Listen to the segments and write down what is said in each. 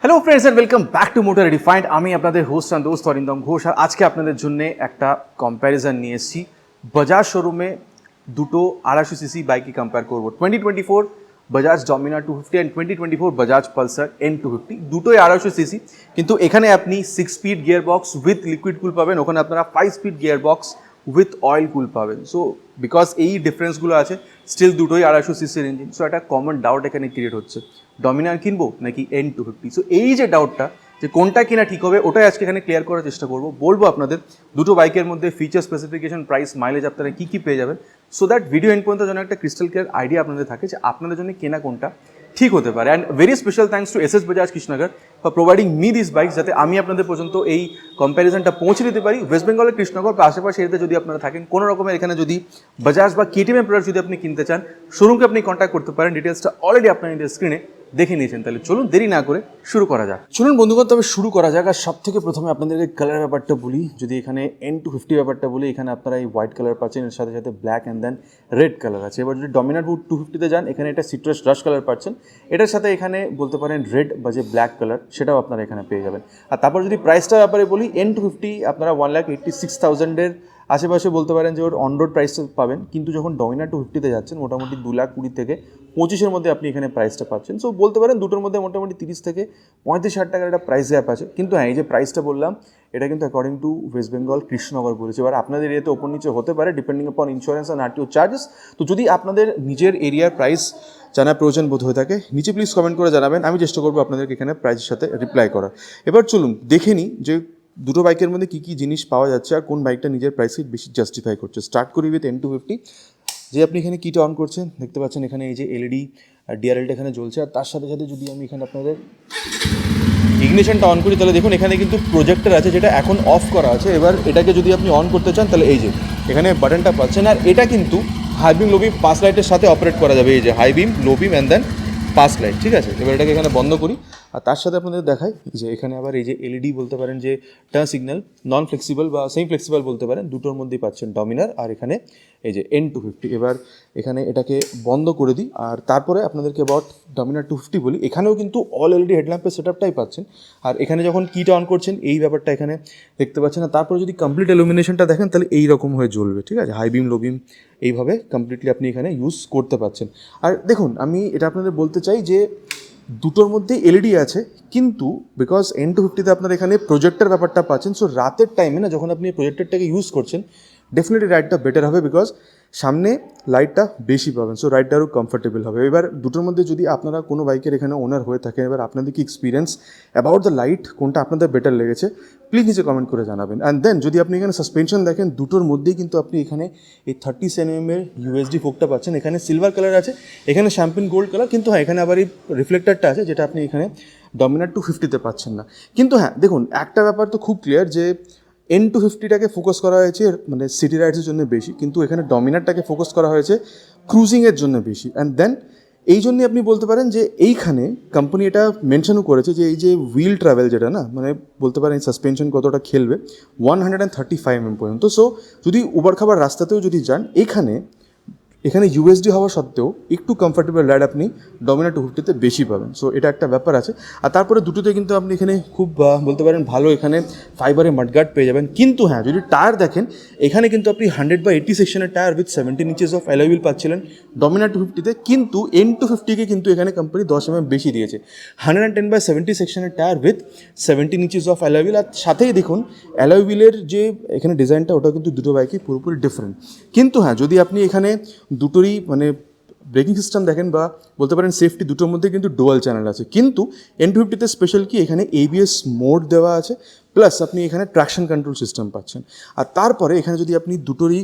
Hello friends and welcome back to motor refined. আমি আপনাদের host and দোস্ত অরিন্দম ঘোষ। আর আজকে আপনাদের জন্য একটা কম্প্যারিজন নিয়ে এসেছি। বাজাজ শোরুমে দুটো 250cc বাইকই কম্পেয়ার করবো। 2024 Bajaj Dominar 250 and 2024 Bajaj Pulsar N250, দুটোই 250cc। কিন্তু এখানে আপনি 6 speed gear box with liquid কুল পাবেন, ওখানে আপনারা 5 speed gear box with oil কুল পাবেন। সো বিকজ এই ডিফারেন্সগুলো আছে, স্টিল দুটোই 250cc ইঞ্জিন। সো একটা কমন ডাউট এখানে ক্রিয়েট হচ্ছে, ডমিনার কিনবো নাকি N250। সো এই যে ডাউটটা, যে কোনটা কিনা ঠিক হবে, ওটাই আজকে এখানে ক্লিয়ার করার চেষ্টা করবো। বলবো আপনাদের দুটো বাইকের মধ্যে ফিচার, স্পেসিফিকেশন, প্রাইস, মাইলেজ আপনারা কী কী পেয়ে যাবেন, সো দ্যাট ভিডিও এন্ড পর্যন্ত যেন একটা ক্রিস্টাল ক্লিয়ার আইডিয়া আপনাদের থাকে যে আপনাদের জন্য কেনা কোনটা ঠিক হতে পারে। And very special thanks to SS Bajaj Krishnanagar for providing me this bike, যাতে আমি আপনাদের পর্যন্ত এই কম্প্যারিজনটা পৌঁছে দিতে পারি। ওয়েস্ট বেঙ্গলের কৃষ্ণনগর বা আশেপাশে এরিয়াতে যদি আপনারা থাকেন, কোনো রকমের এখানে যদি বাজাজ বা KTM প্রোডাক্ট যদি আপনি কিনতে চান, শোরুমকে আপনি কন্ট্যাক্ট করতে পারেন। ডিটেলসটা অলরেডি আপনার এই স্ক্রিনে দেখে নিয়েছেন। তাহলে চলুন দেরি না করে শুরু করা যাক। চলুন বন্ধুগণ, তবে শুরু করা যাক। আর সব থেকে প্রথমে আপনাদেরকে কালার ব্যাপারটা বলি। যদি এখানে N250 ব্যাপারটা বলি, এখানে আপনারা এই হোয়াইট কালার পাচ্ছেন, এর সাথে সাথে black and then red colour আছে। এবার যদি ডমিনার 250তে যান, এখানে এটা সিট্রাস রাশ কালার পাচ্ছেন, এটার সাথে এখানে বলতে পারেন রেড বা যে ব্ল্যাক কালার, সেটাও আপনারা এখানে পেয়ে যাবেন। আর তারপর যদি প্রাইসটার ব্যাপারে বলি, N250 আপনারা 1,86,000-এর আশেপাশে বলতে পারেন যে ওর অন রোড প্রাইসটা পাবেন। কিন্তু যখন ডমিনার 250তে যাচ্ছেন, মোটামুটি 2,20,000 থেকে 25-এর মধ্যে আপনি এখানে প্রাইসটা পাচ্ছেন। সো বলতে পারেন দুটোর মধ্যে মোটামুটি 30 থেকে 35,000 টাকার একটা প্রাইস গ্যাপ আছে। কিন্তু হ্যাঁ, এই যে প্রাইসটা বললাম, এটা কিন্তু according to West Bengal Krishnanagar বলেছে। এবার আপনাদের এরিয়াতে ওপর নিচে হতে পারে, ডিপেন্ডিং আপন ইন্স্যুরেন্স অ্যান্ড RTO চার্জেস। তো যদি আপনাদের নিজের এরিয়ার প্রাইস জানার প্রয়োজন বোধ হয়ে থাকে, নিচে প্লিজ কমেন্ট করে জানাবেন। আমি চেষ্টা করবো আপনাদেরকে এখানে প্রাইসের সাথে রিপ্লাই করার। এবার চলুন দেখে নিই যে দুটো বাইকের মধ্যে কী কী জিনিস পাওয়া যাচ্ছে আর কোন বাইকটা নিজের প্রাইসকে বেশি জাস্টিফাই করছে। স্টার্ট করি উইথ N250। যে আপনি এখানে কিটা অন করছেন, দেখতে পাচ্ছেন এখানে এই যে LED আর DRLটা এখানে জ্বলছে। আর তার সাথে সাথে যদি আমি এখানে আপনাদের ইগনিশনটা অন করি, তাহলে দেখুন এখানে কিন্তু প্রজেক্টর আছে, যেটা এখন অফ করা আছে। এবার এটাকে যদি আপনি অন করতে চান, তাহলে এই যে এখানে বাটনটা পাচ্ছেন। আর এটা কিন্তু হাই বিম, লো বিম, পাস লাইটের সাথে অপারেট করা যাবে। এই যে high beam, low beam and then pass light, ঠিক আছে। এবার এটাকে এখানে বন্ধ করি। আর তার সাথে আপনাদের দেখাই যে এখানে আবার এই যে LED বলতে পারেন যে টার্ন সিগন্যাল, নন ফ্লেক্সিবল বা সেমি ফ্লেক্সিবল বলতে পারেন, দুটোর মধ্যেই পাচ্ছেন ডমিনার আর এখানে এই যে N250। এবার এখানে এটাকে বন্ধ করে দিই। আর তারপরে আপনাদেরকে অ্যাবাউট ডমিনার 250 বলি। এখানেও কিন্তু অল LED হেডল্যাম্পের সেটআপটাই পাচ্ছেন। আর এখানে যখন কিটা অন করছেন, এই ব্যাপারটা এখানে দেখতে পাচ্ছেন। আর তারপরে যদি কমপ্লিট ইলুমিনেশনটা দেখেন, তাহলে এই রকম হয়ে জ্বলবে, ঠিক আছে। হাই বিম, লো বিম, এইভাবে কমপ্লিটলি আপনি এখানে ইউজ করতে পারছেন। আর দেখুন, আমি এটা আপনাদের বলতে চাই যে দুটোর মধ্যে LED আছে, কিন্তু বিকজ N250তে আপনার এখানে প্রজেক্টের ব্যাপারটা পাচ্ছেন। সো রাতের টাইমে না, যখন আপনি প্রজেক্টরটাকে ইউজ করছেন, ডেফিনেটলি রাইডটা বেটার হবে, বিকজ সামনে লাইটটা বেশি পাবেন। সো রাইডটা আরও কমফোর্টেবল হবে। এবার দুটোর মধ্যে যদি আপনারা কোনো বাইকের এখানে ওনার হয়ে থাকেন, এবার আপনাদের কি এক্সপিরিয়েন্স অ্যাবাউট দ্য লাইট, কোনটা আপনাদের বেটার লেগেছে, প্লিজ নিচে কমেন্ট করে জানাবেন। অ্যান্ড দেন যদি আপনি এখানে সাসপেনশন দেখেন, দুটোর মধ্যেই কিন্তু আপনি এখানে এই 30 mm USD ফোকটা পাচ্ছেন। এখানে সিলভার কালার আছে, এখানে শ্যাম্পেন গোল্ড কালার। কিন্তু হ্যাঁ, এখানে আবার এই রিফ্লেক্টারটা আছে, যেটা আপনি এখানে ডমিনার 250তে পাচ্ছেন না। কিন্তু হ্যাঁ দেখুন, একটা ব্যাপার তো খুব ক্লিয়ার যে N250টাকে ফোকাস করা হয়েছে মানে সিটি রাইডসের জন্য বেশি, কিন্তু এখানে ডমিনারটাকে ফোকাস করা হয়েছে ক্রুজিংয়ের জন্য বেশি। অ্যান্ড দেন এই জন্যই আপনি বলতে পারেন যে এইখানে কোম্পানি এটা মেনশনও করেছে যে এই যে হুইল ট্রাভেল, যেটা না মানে বলতে পারেন সাসপেনশন কতটা খেলবে, 135 mm পর্যন্ত। সো যদি উবার খাবার রাস্তাতেও যদি যান, এখানে USD হওয়া সত্ত্বেও একটু কমফর্টেবল রাইড আপনি ডমিনার 250তে বেশি পাবেন। সো এটা একটা ব্যাপার আছে। আর তারপরে দুটোতে কিন্তু আপনি এখানে খুব বলতে পারেন ভালো এখানে ফাইবারের মাডগার্ড পেয়ে যাবেন। কিন্তু হ্যাঁ, যদি টায়ার দেখেন, এখানে কিন্তু আপনি 100/80 সেকশনের tyre with 17 inches of alloy wheel পাচ্ছিলেন ডমিনার 250তে। কিন্তু N250কে কিন্তু এখানে কোম্পানি 10 mm বেশি দিয়েছে, 110/70 সেকশনের tyre with 17 inches of alloy wheel. আর সাথেই দেখুন অ্যালয় হুইলের যে এখানে ডিজাইনটা, ওটা কিন্তু দুটো বাইকই পুরোপুরি ডিফারেন্ট। কিন্তু হ্যাঁ, যদি আপনি এখানে দুটোরই মানে ব্রেকিং সিস্টেম দেখেন বা বলতে পারেন সেফটি, দুটোর মধ্যে কিন্তু ডুয়াল চ্যানেল আছে। কিন্তু N250তে স্পেশাল কি, এখানে ABS মোড দেওয়া আছে, প্লাস আপনি এখানে ট্র্যাকশন কন্ট্রোল সিস্টেম পাচ্ছেন। আর তারপরে এখানে যদি আপনি দুটোরই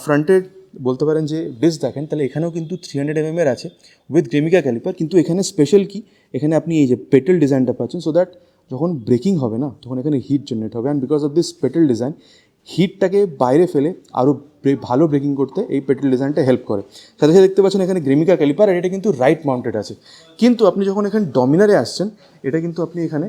ফ্রন্টের বলতে পারেন যে ডিস্ক দেখেন, তাহলে এখানেও কিন্তু 300 mm আছে উইথ গ্রেমিকা ক্যালিপার। কিন্তু এখানে স্পেশাল কি, এখানে আপনি এই যে পেটেল ডিজাইনটা পাচ্ছেন, সো দ্যাট যখন ব্রেকিং হবে না, তখন এখানে হিট জেনারেট হবে। And because of this petal design, হিটটাকে বাইরে ফেলে আরও ভালো ব্রেকিং করতে এই পেট্রোল ডিজাইনটা হেল্প করে। সাথে সাথে দেখতে পাচ্ছেন এখানে গ্রেমিকা ক্যালিপার, আর এটা কিন্তু রাইট মাউন্টেড আছে, কিন্তু আপনি যখন এখানে ডমিনারে আসছেন এটা কিন্তু আপনি এখানে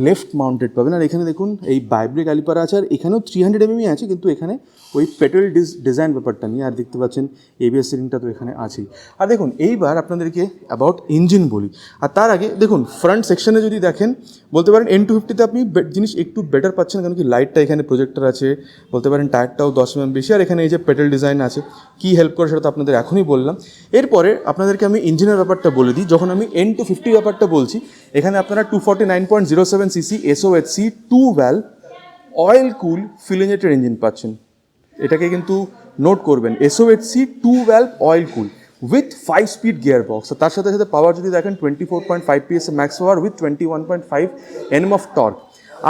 লেফট মাউন্টেড পাবেন। আর এখানে দেখুন এই বাইব্রে ক্যালিপার আছে, আর এখানেও 300 mm আছে, কিন্তু এখানে ওই পেট্রোল ডিজাইন ব্যাপারটা নিয়ে। আর দেখতে পাচ্ছেন এবিএস সিলিংটা তো এখানে আছেই। আর দেখুন এইবার আপনাদেরকে অ্যাবাউট ইঞ্জিন বলি। আর তার আগে দেখুন ফ্রন্ট সেকশনে যদি দেখেন, বলতে পারেন N250-তে আপনি জিনিস একটু বেটার পাচ্ছেন, কারণ কি লাইটটা এখানে প্রজেক্টর আছে, বলতে পারেন টায়ারটাও 10 mm বেশি, আর এখানে এই যে পেট্রোল ডিজাইন আছে, কী হেল্প করে সেটা তো আপনাদের এখনই বললাম। এরপরে আপনাদেরকে আমি ইঞ্জিনের ব্যাপারটা বলে দিই। যখন আমি N250 ব্যাপারটা বলছি, এখানে আপনারা 249.07 cc SOHC 2 valve oil cool fuel injected engine পাচ্ছেন। এটাকে কিন্তু নোট করবেন, SOHC 2 valve oil cool with 5 speed gearbox. তার সাথে সাথে পাওয়ার যদি দেখেন 24.5 PS max power with 21.5 Nm of torque.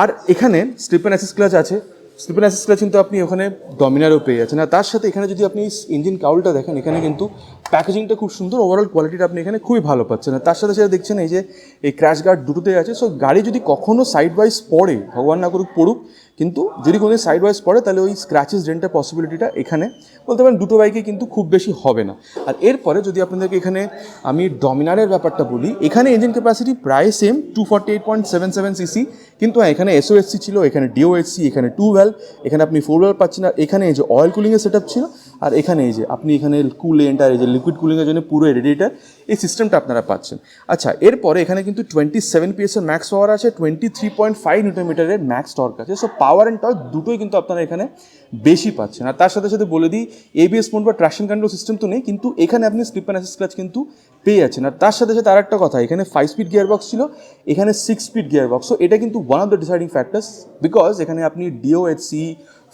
আর এখানে স্লিপ অ্যান্ড অ্যাসিস্ট ক্লাচ আছে। স্লিপ অ্যান্ড অ্যাসিস্ট ক্লাচ কিন্তু আপনি ওখানে ডমিনারেও পেয়ে যাচ্ছেন। আর তার সাথে এখানে যদি আপনি ইঞ্জিন কাউলটা দেখেন, এখানে কিন্তু প্যাকেজিংটা খুব সুন্দর, ওভারঅল কোয়ালিটিটা আপনি এখানে খুবই ভালো পাচ্ছেন। আর তার সাথে সাথে দেখছেন এই যে এই ক্র্যাশ গার্ড দুটোতেই আছে। সো গাড়ি যদি কখনও সাইড ওয়াইজ পড়ে, ভগবান না করুক পড়ুক, কিন্তু যদি কোনো সাইড ওয়াইজ পড়ে তাহলে ওই স্ক্র্যাচেস ডেন্টের পসিবিলিটিটা এখানে বলতে পারেন দুটো বাইকে কিন্তু খুব বেশি হবে না। আর এরপরে যদি আপনাদেরকে এখানে আমি ডমিনারের ব্যাপারটা বলি, এখানে ইঞ্জিন ক্যাপাসিটি প্রায় সেম 248.77 cc, কিন্তু হ্যাঁ এখানে SOHC ছিল, এখানে DOHC, এখানে 2 valve, এখানে আপনি 4 valve পাচ্ছেন। আর এখানে এই যে অয়েল কুলিংয়ের সেট আপ ছিল, আর এখানে এই যে আপনি এখানে কুলেন্ট আর এই যে লিকুইড কুলিংয়ের জন্য পুরো রেডিয়েটার, এই সিস্টেমটা আপনারা পাচ্ছেন। আচ্ছা, এরপরে এখানে কিন্তু 27 PS এর ম্যাক্স পাওয়ার আছে, 23.5 নিউটন-মিটারের ম্যাক্স টর্ক আছে। সো পাওয়ার অ্যান্ড টর্ক দুটোই কিন্তু আপনারা এখানে বেশি পাচ্ছেন। আর তার সাথে সাথে বলে দিই, ABS মোড বা ট্র্যাকশন কন্ট্রোল সিস্টেম তো নেই, কিন্তু এখানে আপনি স্লিপ অ্যান্ড অ্যাসিস্ট ক্লাচ কিন্তু পেয়ে যাচ্ছেন। আর তার সাথে সাথে আরেকটা কথা, এখানে 5 স্পিড গিয়ার বক্স ছিল, এখানে 6 স্পিড গিয়ার বক্স। সো এটা কিন্তু one of the deciding factors, because এখানে আপনি DOHC,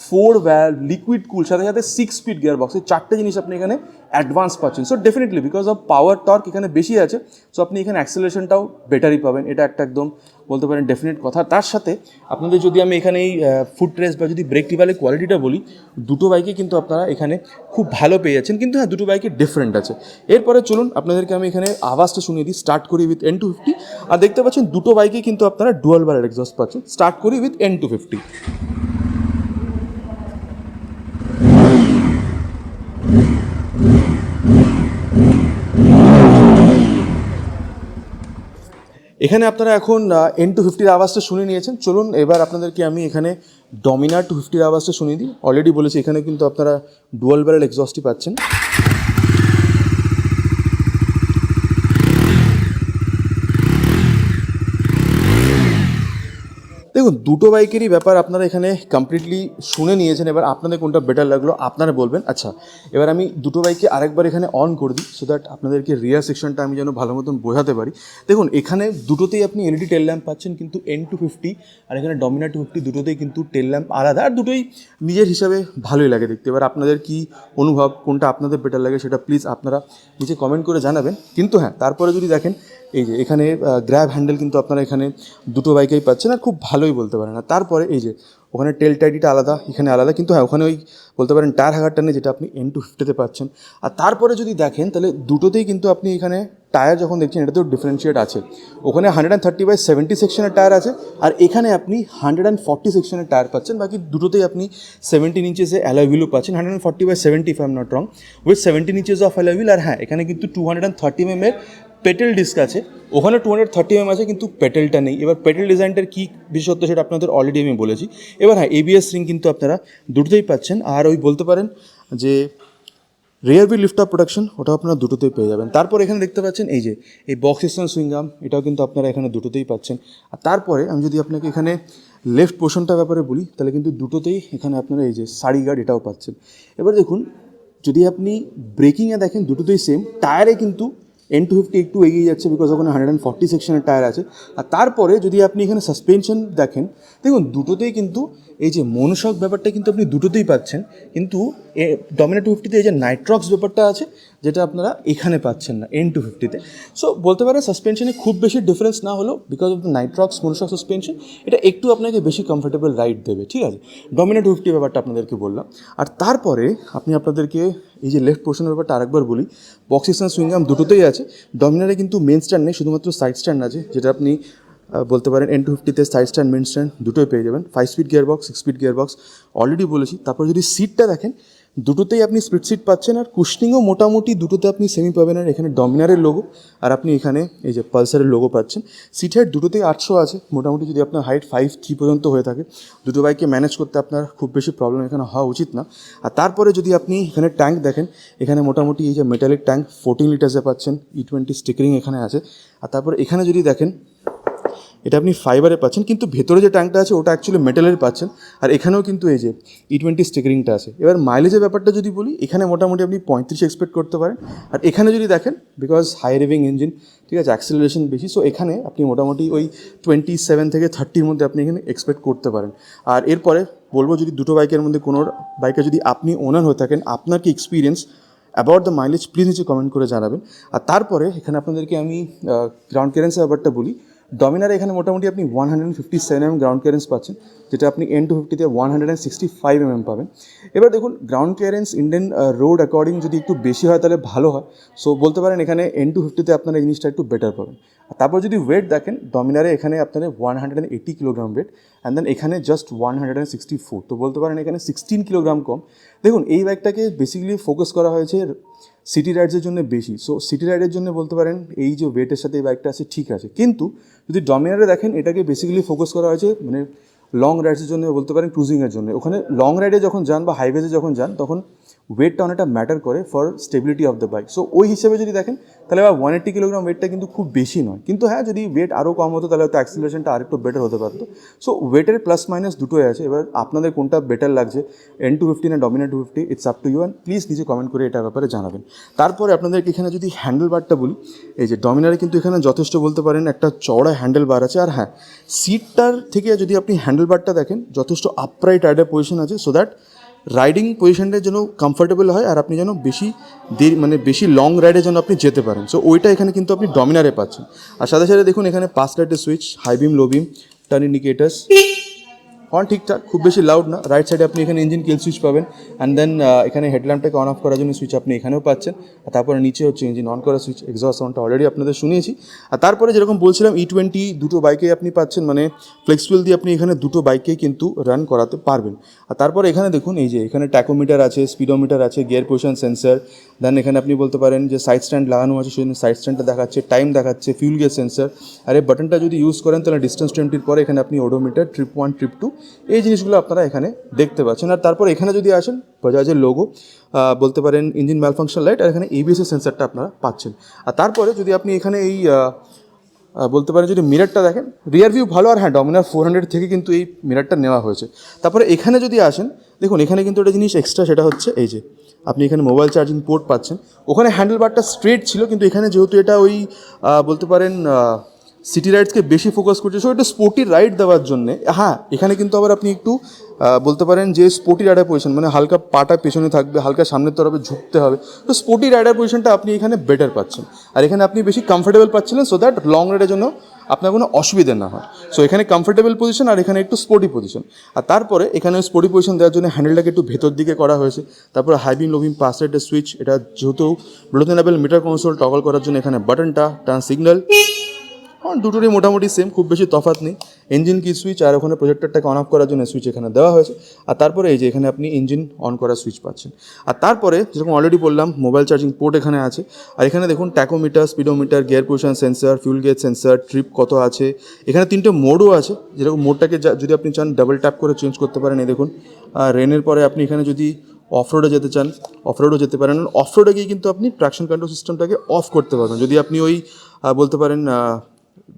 4 valve, লিকুইড কুল, সাথে সাথে 6 স্পিড গিয়ার বক্স, এই চারটে জিনিস আপনি এখানে অ্যাডভান্স পাচ্ছেন। So definitely because of power torque এখানে বেশি আছে, সো আপনি এখানে অ্যাক্সেলারেশনটাও বেটারই পাবেন। এটা একটা একদম বলতে পারেন ডেফিনেট কথা। তার সাথে আপনাদের যদি আমি এখানে এই ফুট রেস্ট বা যদি ব্রেক টিভালের কোয়ালিটিটা বলি, দুটো বাইকে কিন্তু আপনারা এখানে খুব ভালো পেয়ে যাচ্ছেন, কিন্তু হ্যাঁ দুটো বাইকে ডিফারেন্ট আছে। এরপরে চলুন আপনাদেরকে আমি এখানে আওয়াজটা শুনিয়ে দিই। স্টার্ট করি উইথ N250, আর দেখতে পাচ্ছেন দুটো বাইকে কিন্তু আপনারা ডুয়াল বারের এক্সস্ট পাচ্ছেন। স্টার্ট করি উইথ N250। এখানে আপনারা এখন N250-র আওয়াজটা শুনে নিয়েছেন। চলুন এবার আপনাদেরকে আমি এখানে ডমিনার 250-র আওয়াজটা শুনিয়ে দিই। অলরেডি বলেছি এখানে কিন্তু আপনারা ডুয়াল ব্যারেল এক্সস্টই পাচ্ছেন। দেখুন দুটো বাইকেরই ব্যাপার আপনারা এখানে কমপ্লিটলি শুনে নিয়েছেন। এবার আপনাদের কোনটা বেটার লাগলো আপনারা বলবেন। আচ্ছা, এবার আমি দুটো বাইকে আরেকবার এখানে অন করে দিই, সো দ্যাট আপনাদেরকে রিয়ার সেকশনটা আমি যেন ভালো মতন বোঝাতে পারি। দেখুন এখানে দুটোতেই আপনি LED টেল ল্যাম্প পাচ্ছেন, কিন্তু N250 আর এখানে ডমিনার 250 দুটোতেই কিন্তু টেল ল্যাম্প আলাদা, আর দুটোই নিজের হিসাবে ভালোই লাগে দেখতে। এবার আপনাদের কি অনুভব, কোনটা আপনাদের বেটার লাগে সেটা প্লিজ আপনারা নিচে কমেন্ট করে জানাবেন। কিন্তু হ্যাঁ তারপরে যদি দেখেন এই যে এখানে গ্র্যাব হ্যান্ডেল কিন্তু আপনারা এখানে দুটো বাইকেই পাচ্ছেন, আর খুব ভালোই বলতে পারেন। আর তারপরে এই যে ওখানে টেল টাইডিটা আলাদা, এখানে আলাদা, কিন্তু হ্যাঁ ওখানে ওই বলতে পারেন টায়ার হ্যাগারটা নেই, যেটা আপনি N250-তে পাচ্ছেন। আর তারপরে যদি দেখেন তাহলে দুটোতেই কিন্তু আপনি এখানে টায়ার যখন দেখছেন এটাতেও ডিফারেন্সিয়েট আছে। ওখানে 130/70 সেকশনের টায়ার আছে, আর এখানে আপনি 140 সেকশনের টায়ার পাচ্ছেন। বাকি দুটোতেই আপনি 17 ইঞ্চেসে অ্যালয় হুইলও পাচ্ছেন, 140/70 if I am not wrong, with 17 inches of alloy wheel. আর হ্যাঁ এখানে কিন্তু 230 mm এর পেটেল ডিস্ক আছে, ওখানে 230 mm আছে, কিন্তু পেটেলটা নেই। এবার পেটেল ডিজাইনটার কী বিশেষত্ব সেটা আপনাদের অলরেডি আমি বলেছি। এবার হ্যাঁ ABS রিং কিন্তু আপনারা দুটোতেই পাচ্ছেন, আর ওই বলতে পারেন যে রিয়ার হুইল লিফট আপ প্রোটেকশন ওটাও আপনারা দুটোতেই পেয়ে যাবেন। তারপর এখানে দেখতে পাচ্ছেন এই যে এই বক্স সিস্টেম সুইংগাম, এটাও কিন্তু আপনারা এখানে দুটোতেই পাচ্ছেন। আর তারপরে আমি যদি আপনাকে এখানে লেফট পোর্শনটার ব্যাপারে বলি, তাহলে কিন্তু দুটোতেই এখানে আপনারা এই যে সারি গার্ড এটাও পাচ্ছেন। এবার দেখুন যদি আপনি ব্রেকিংয়ে দেখেন দুটোতেই সেম, টায়ারে কিন্তু N250 একটু এগিয়ে যাচ্ছে, বিকজ ওখানে 140 সেকশনের টায়ার আছে। আর তারপরে যদি আপনি এখানে সাসপেনশন দেখেন, দেখুন দুটোতেই কিন্তু এই যে মনোশক ব্যাপারটা কিন্তু আপনি দুটোতেই পাচ্ছেন, কিন্তু ডমিনার 250-তে এই যে নাইট্রক্স ব্যাপারটা আছে, যেটা আপনারা এখানে পাচ্ছেন না N250-তে। সো বলতে পারেন সাসপেনশনে খুব বেশি ডিফারেন্স না হলেও, because of the Nitrox monoshock suspension, এটা একটু আপনাকে বেশি কমফোর্টেবল রাইড দেবে, ঠিক আছে। ডমিনার 250 ব্যাপারটা আপনাদেরকে বললাম। আর তারপরে আপনি আপনাদেরকে এই যে লেফট পোর্শনের ব্যাপারটা আরেকবার বলি, বক্স সিস্টেম সুইংগাম দুটোতেই আছে। ডমিনারে কিন্তু মেন স্ট্যান্ড নেই, শুধুমাত্র সাইড স্ট্যান্ড আছে, যেটা আপনি বলতে পারেন N250-তে সাইড স্ট্যান্ড মেন স্ট্যান্ড দুটোই পেয়ে যাবেন। 5 speed gear box, 6 speed gear box already বলেছি। তারপর যদি সিটটা দেখেন, দুটোতেই আপনি স্প্লিট সিট পাচ্ছেন, আর কুশনিংও মোটামুটি দুটোতে আপনি সেমি পাবেন। আর এখানে ডমিনারের লোগো, আর আপনি এখানে এই যে পালসারের লোগো পাচ্ছেন। সিট হাইট দুটোতেই 800 আছে মোটামুটি। যদি আপনার হাইট 5'3" পর্যন্ত হয়ে থাকে, দুটো বাইককে ম্যানেজ করতে আপনার খুব বেশি প্রবলেম এখানে হওয়া উচিত না। আর তারপরে যদি আপনি এখানে ট্যাঙ্ক দেখেন, এখানে মোটামুটি এই যে মেটালিক ট্যাঙ্ক 14 লিটার্সে পাচ্ছেন। E20 স্টিকারিং এখানে আছে। আর তারপরে এখানে যদি দেখেন, এটা আপনি ফাইবারে পাচ্ছেন, কিন্তু ভেতরে যে ট্যাঙ্কটা আছে ওটা অ্যাকচুয়ালি মেটালের পাচ্ছেন। আর এখানেও কিন্তু এই যে E20 স্টিকারিংটা আছে। এবার মাইলেজের ব্যাপারটা যদি বলি, এখানে মোটামুটি আপনি 35 এক্সপেক্ট করতে পারেন। আর এখানে যদি দেখেন, বিকজ হাই রেভিং ইঞ্জিন, ঠিক আছে, অ্যাক্সেলারেশন বেশি, সো এখানে আপনি মোটামুটি ওই 27 থেকে 30-র মধ্যে আপনি এখানে এক্সপেক্ট করতে পারেন। আর এরপরে বলবো, যদি দুটো বাইকের মধ্যে কোনো বাইকে যদি আপনি ওনার হয়ে থাকেন, আপনার কি experience about the mileage, please নিচে কমেন্ট করে জানাবেন। আর তারপরে এখানে আপনাদেরকে আমি গ্রাউন্ড ক্লিয়ারেন্সের ব্যাপারটা বলি। ডমিনারে এখানে মোটামুটি আপনি 157 গ্রাউন্ড ক্লিয়ারেন্স পাচ্ছেন, যেটা আপনি N250-তে 165 পাবেন। এবার দেখুন, ground clearance Indian road according যদি একটু বেশি হয় তাহলে ভালো হয়। সো বলতে পারেন এখানে N250-তে আপনারা এই জিনিসটা একটু বেটার পাবেন। আর তারপর যদি ওয়েট দেখেন, ডমিনারে এখানে আপনার 180 কিলোগ্রাম ওয়েট, অ্যান্ড দেন এখানে জাস্ট 164। তো বলতে পারেন এখানে 16 কিলোগ্রাম কম। দেখুন, এই বাইকটাকে বেসিক্যালি ফোকাস করা হয়েছে সিটি রাইডসের জন্য বেশি। সো সিটি রাইডের জন্য বলতে পারেন এই যে ওয়েটের সাথে এই বাইকটা আছে ঠিক আছে, কিন্তু যদি ডমিনারে দেখেন, এটাকে বেসিক্যালি ফোকাস করা হয়েছে মানে লং রাইডসের জন্য, বলতে পারেন ক্রুজিংয়ের জন্য। ওখানে লং রাইডে যখন যান বা হাইওয়েজে যখন যান, তখন ওয়েটটা অনেকটা ম্যাটার করে for stability of the bike. So ওই হিসেবে যদি দেখেন, তাহলে আবার 180 কিলোগ্রাম ওয়েটটা কিন্তু খুব বেশি নয়। কিন্তু হ্যাঁ, যদি ওয়েট আরও কম হতো তাহলে হয়তো অ্যাক্সিলারেশনটা আরেকটু বেটার হতে পারতো। সো ওয়েটের প্লাস মাইনাস দুটোই আছে। এবার আপনাদের কোনটা বেটার লাগছে, N250 না Dominar 250, it's up to you, and please নিচে কমেন্ট করে এটার ব্যাপারে জানাবেন। তারপরে আপনাদেরকে এখানে যদি হ্যান্ডেল বারটা বলি, এই যে ডমিনারে কিন্তু এখানে যথেষ্ট বলতে পারেন একটা চওড়া হ্যান্ডেল বার আছে। আর হ্যাঁ, সিটটার থেকে যদি আপনি হ্যান্ডেল বারটা দেখেন, যথেষ্ট আপরাইট রাইডার পজিশন আছে, সো দ্যাট রাইডিং পজিশনটার জন্য কমফোর্টেবল হয়, আর আপনি যেন বেশি লং রাইডের জন্য আপনি যেতে পারেন। সো ওইটা এখানে কিন্তু আপনি ডমিনারে পাচ্ছেন। আর সাথে সাথে দেখুন, এখানে পাস লাইটের সুইচ, হাই বিম, লো বিম, টার্ন ইন্ডিকেটার্স, হর্ন ঠিকঠাক, খুব বেশি লাউড না। রাইট সাইডে আপনি এখানে ইঞ্জিন কিল সুইচ পাবেন, অ্যান্ড দেন এখানে হেডল্যাম্পটাকে অন অফ করার জন্য সুইচ আপনি এখানেও পাচ্ছেন। আর তারপরে নিচে হচ্ছে ইঞ্জিন অন করার সুইচ। এক্সস্ট সাউন্ডটা অলরেডি আপনাদের শুনিয়েছি। আর তারপরে যেরকম বলছিলাম, E20 দুটো বাইকেই আপনি পাচ্ছেন, মানে ফ্লেক্সিবল দিয়ে আপনি এখানে দুটো বাইকেই কিন্তু রান করাতে পারবেন। আর তারপরে এখানে দেখুন, এই যে এখানে ট্যাকোমিটার আছে, স্পিডোমিটার আছে, গিয়ার পজিশন সেন্সার, দেন এখানে আপনি বলতে পারেন যে সাইড স্ট্যান্ড লাগানো আছে, সেই সাইড স্ট্যান্ডটা দেখাচ্ছে, টাইম দেখাচ্ছে, ফিউল গিয়ার সেন্সার। আর এই বাটনটা যদি ইউজ করেন, তাহলে ডিস্টেন্স 20-র পরে এখানে আপনি ওডোমিটার, ট্রিপ 1, ট্রিপ 2, এই জিনিসগুলো আপনারা এখানে দেখতে পাচ্ছেন। আর তারপর এখানে যদি আসেন, বাজাজের লোগো, বলতে পারেন ইঞ্জিন ম্যালফাংশন লাইট, আর এখানে ABS-এর সেন্সারটা আপনারা পাচ্ছেন। আর তারপরে যদি আপনি এখানে এই বলতে পারেন যদি মিররটা দেখেন, রিয়ার ভিউ ভালো। আর হ্যাঁ, ডমিনার 400 থেকে কিন্তু এই মিররটা নেওয়া হয়েছে। তারপরে এখানে যদি আসেন, দেখুন এখানে কিন্তু একটা জিনিস এক্সট্রা, সেটা হচ্ছে এই যে আপনি এখানে মোবাইল চার্জিং পোর্ট পাচ্ছেন। ওখানে হ্যান্ডেল বারটা স্ট্রেট ছিল, কিন্তু এখানে যেহেতু এটা ওই বলতে পারেন সিটি রাইডসকে বেশি ফোকাস করছে, সো একটু স্পোর্টি রাইড দেওয়ার জন্যে। হ্যাঁ, এখানে কিন্তু আবার আপনি একটু বলতে পারেন যে স্পোর্টি রাইডার পজিশন, মানে হালকা পাটা পেছনে থাকবে, হালকা সামনের তরফে ঝুঁকতে হবে। তো স্পোর্টি রাইডার পজিশনটা আপনি এখানে বেটার পাচ্ছেন, আর এখানে আপনি বেশি কমফোর্টেবল পাচ্ছিলেন, সো দ্যাট লং রাইডের জন্য আপনার কোনো অসুবিধা না হয়। সো এখানে কমফোর্টেবল পজিশন, আর এখানে একটু স্পোর্টি পজিশন। আর তারপরে এখানে স্পোর্টি পজিশন দেওয়ার জন্য হ্যান্ডেলটাকে একটু ভেতর দিকে করা হয়েছে। তারপরে হাই বিম, লো বিম, পাস লাইটের সুইচ, এটা যেহেতু Bluetooth enable metre console toggle করার জন্য এখানে বাটনটা, টার্ন সিগন্যাল, দুটোরই মোটামুটি সেম, খুব বেশি তফাৎ নেই। ইঞ্জিন কি সুইচ, আর ওখানে প্রজেক্টরটাকে অন অফ করার জন্য সুইচ এখানে দেওয়া হয়েছে। আর তারপরে এই যে এখানে আপনি ইঞ্জিন অন করার সুইচ পাচ্ছেন। আর তারপরে যেরকম অলরেডি বললাম, মোবাইল চার্জিং পোর্ট এখানে আছে। আর এখানে দেখুন tachometer, speedometer, gear position sensor, fuel gauge sensor, trip কত আছে। এখানে 3টে মোডও আছে, যেরকম মোডটাকে যদি আপনি চান ডাবল ট্যাপ করে চেঞ্জ করতে পারেন। এই দেখুন, রেনের পরে আপনি এখানে যদি অফ রোডে যেতে চান, অফ রোডও যেতে পারেন। অফ রোডে গিয়ে কিন্তু আপনি ট্র্যাকশন কন্ট্রোল সিস্টেমটাকে অফ করতে পারবেন। যদি আপনি ওই বলতে পারেন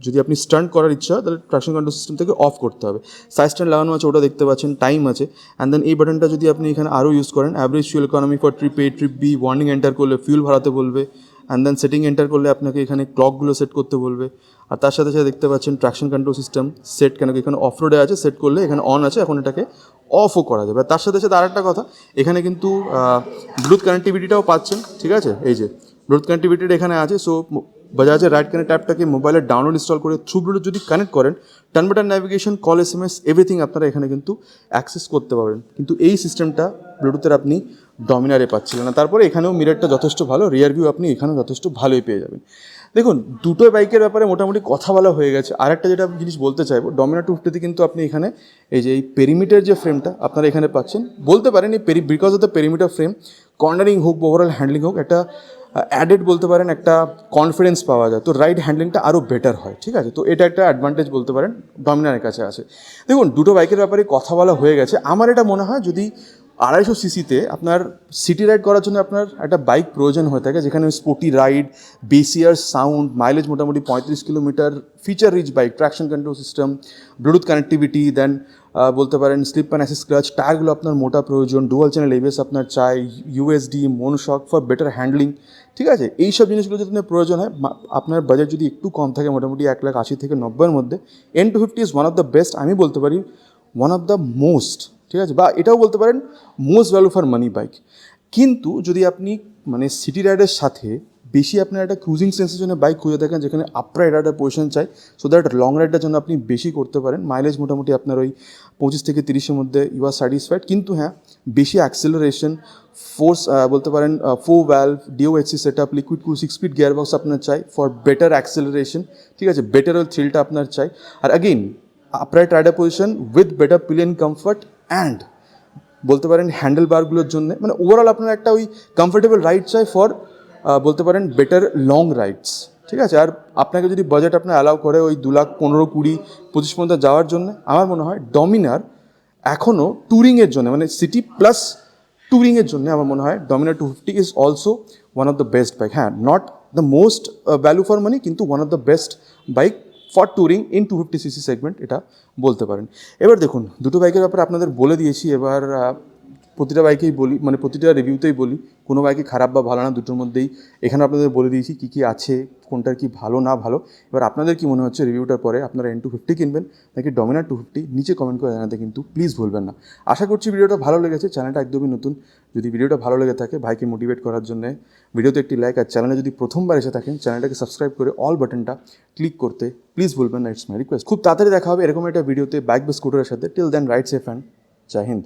যদি আপনি স্টান্ট করার ইচ্ছা হয়, তাহলে ট্র্যাকশন কন্ট্রোল সিস্টেম থেকে অফ করতে হবে। সাইড স্ট্যান্ড লাগানো আছে, ওটা দেখতে পাচ্ছেন, টাইম আছে। অ্যান্ড দেন এই বাটনটা যদি আপনি এখানে আরও ইউজ করেন, average fuel economy for trip A, trip B, warning enter করলে ফিউল ভরাতে বলবে। অ্যান্ড দেন সেটিং এন্টার করলে আপনাকে এখানে ক্লকগুলো সেট করতে বলবে। আর তার সাথে সাথে দেখতে পাচ্ছেন ট্র্যাকশন কন্ট্রোল সিস্টেম সেট, কেন কি এখানে অফ রোডে আছে, সেট করলে এখানে অন আছে, এখন এটাকে অফও করা যাবে। তার সাথে সাথে আরেকটা কথা, এখানে কিন্তু ব্লুটুথ কানেক্টিভিটিটাও পাচ্ছেন, ঠিক আছে। এই যে ব্লুটুথ কানেক্টিভিটিটা এখানে আছে। সো বাজাজের রাইট কানেক্ট অ্যাপটাকে মোবাইলে ডাউনলোড ইনস্টল করে থ্রু ব্লুটুথ যদি কানেক্ট করেন, turn button navigation, call, SMS, everything আপনারা এখানে কিন্তু অ্যাক্সেস করতে পারবেন। কিন্তু এই সিস্টেমটা ব্লুটুথের আপনি ডমিনারে পাচ্ছিলেন না। তারপরে এখানেও মিররটা যথেষ্ট ভালো, রিয়ার ভিউ আপনি এখানেও যথেষ্ট ভালোই পেয়ে যাবেন। দেখুন দুটো বাইকের ব্যাপারে মোটামুটি কথা বলা হয়ে গেছে। আর একটা যেটা আমি জিনিস বলতে চাইবো, ডমিনার 250 কিন্তু আপনি এখানে এই যে এই পেরিমিটার যে ফ্রেমটা আপনারা এখানে পাচ্ছেন, বলতে পারেন এই because of the perimeter frame, cornering হোক ওভারঅল হ্যান্ডলিং হোক, একটা অ্যাডেড বলতে পারেন একটা কনফিডেন্স পাওয়া যায়, তো রাইড হ্যান্ডলিংটা আরও বেটার হয়, ঠিক আছে। তো এটা একটা অ্যাডভান্টেজ বলতে পারেন ডমিনারের কাছে আছে। দেখুন দুটো বাইকের ব্যাপারে কথা বলা হয়ে গেছে। আমার এটা মনে হয় যদি 250 সিসিতে আপনার সিটি রাইড করার জন্য আপনার একটা বাইক প্রয়োজন হয়ে থাকে, যেখানে sporty ride, bassier sound, mileage মোটামুটি 35 kilometre, feature rich bike, traction control system, Bluetooth connectivity, then বলতে পারেন স্লিপ অ্যান্ড অ্যাসিস্ট ক্লাচ, টায়ারগুলো আপনার মোটা প্রয়োজন, ডুয়াল চ্যানেল এবিএস আপনার চাই, USD, monoshock for better handling, ঠিক আছে। এইসব জিনিসগুলো যদি আপনার প্রয়োজন হয়, আপনার বাজেট যদি একটু কম থাকে, মোটামুটি 1,80,000 থেকে 90,000 মধ্যে, N250 is one of the best, আমি বলতে পারি ওয়ান অফ দ্য মোস্ট, ঠিক আছে, বা এটাও বলতে পারেন most value for money bike. কিন্তু যদি আপনি মানে সিটি রাইডের সাথে বেশি আপনার একটা ক্রুজিং সেন্সের জন্য বাইক খুঁজে থাকেন, যেখানে আপরাইট একটা পজিশন চাই, সো দ্যাট লং রাইডটার জন্য আপনি বেশি করতে পারেন, মাইলেজ মোটামুটি আপনার ওই 25 থেকে 30-এর মধ্যে ইউ আর স্যাটিসফাইড। কিন্তু হ্যাঁ, বেশি অ্যাক্সেলারেশন, ফোর্স বলতে পারেন 4 valve DOHC set up, liquid cool 6-স্পিড গিয়ারবক্স আপনার চাই ফর বেটার অ্যাক্সেলারেশন, ঠিক আছে, বেটার ওই থ্রিলটা আপনার চাই। আর again upright rider position with better pillion comfort and বলতে পারেন হ্যান্ডেল বারগুলোর জন্য, মানে ওভারঅল আপনার একটা ওই কমফোর্টেবল রাইড চাই ফর বলতে পারেন বেটার লং রাইডস, ঠিক আছে। আর আপনাকে যদি বাজেট আপনার অ্যালাউ করে ওই 2,15,000, 20, 25 পর্যন্ত যাওয়ার জন্য, আমার মনে হয় ডমিনার এখনও ট্যুরিংয়ের জন্য, মানে সিটি প্লাস ট্যুরিংয়ের জন্য আমার মনে হয় Dominar 250 is also one of the best bike. হ্যাঁ, not the most value for money, কিন্তু one of the best bike for touring in 250 CC segment, এটা বলতে পারেন। এবার দেখুন দুটো বাইকের ব্যাপারে আপনাদের বলে দিয়েছি। এবার প্রতিটা বাইকেই বলি, মানে প্রতিটা রিভিউতেই বলি, কোনো বাইকই খারাপ বা ভালো না, দুটোর মধ্যেই এখানে আপনাদের বলে দিয়েছি কী কী আছে, কোনটার কি ভালো না ভালো। এবার আপনাদের কি মনে হচ্ছে রিভিউটার পরে, আপনারা N250 কিনবেন নাকি ডমিনার 250, নিচে কমেন্ট করে জানাতে কিন্তু প্লিজ ভুলবেন না। আশা করছি ভিডিওটা ভালো লেগেছে। চ্যানেলটা একদমই নতুন, যদি ভিডিওটা ভালো লেগে থাকে ভাইকে মোটিভেট করার জন্য ভিডিওতে একটি লাইক, আর চ্যানেলে যদি প্রথমবার এসে থাকেন চ্যানেলটাকে সাবস্ক্রাইব করে অল বাটনটা ক্লিক করতে প্লিজ ভুলবেন না, ইটস মাই রিকোয়েস্ট। খুব তাড়াতাড়ি দেখা হবে এরকম একটা ভিডিওতে বাইক বা স্কুটারের সাথে। Till then ride safe and জয় হিন্দ।